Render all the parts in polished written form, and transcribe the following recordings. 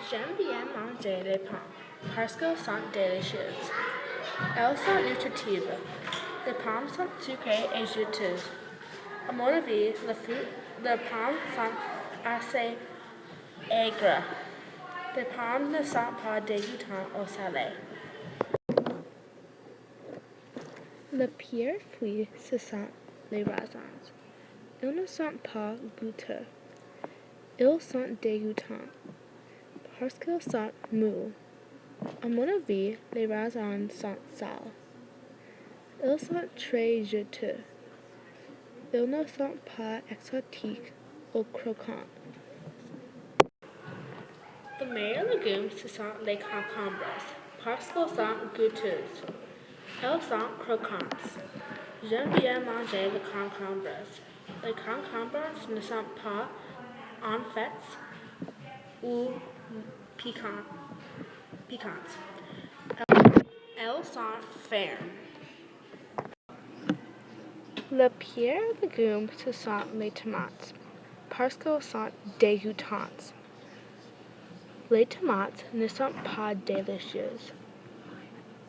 J'aime bien manger les pommes parce qu'elles sont délicieuses. Elles sont nutritives. Les pommes sont sucrées et juteuses. À mon avis, les pommes sont assez aigres. Les pommes ne sont pas dégoûtantes au salé. Le pire fruit, ce sont les raisins. Ils ne sont pas goûteux. Ils sont dégoûtants parce qu'ils sont mous. À mon avis, les raisins sont sales. Ils sont très juteux. Ils ne sont pas exotiques ou croquants. Les meilleurs légumes, ce sont les concombres parce qu'ils sont goûteux. Elles sont croquantes. J'aime bien manger les concombres. Les concombres ne sont pas en fait ou piquantes. Elles sont fermes. Le pire légume, ce sont les tomates, parce qu'elles sont dégoûtantes. Les tomates ne sont pas délicieuses.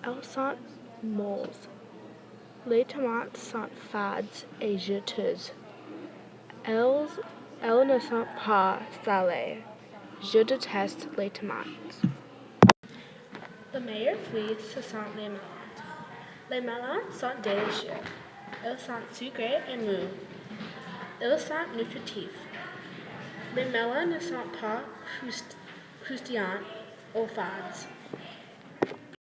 Elles sont molles. Les tomates sont fades et juteuses. Elles ne sont pas salées. Je déteste les tomates. Le meilleur fruit, ce sont les melons. Les melons sont délicieux. Ils sont sucrés et mous. Ils sont nutritifs. Les melons ne sont pas croustillants ou fades.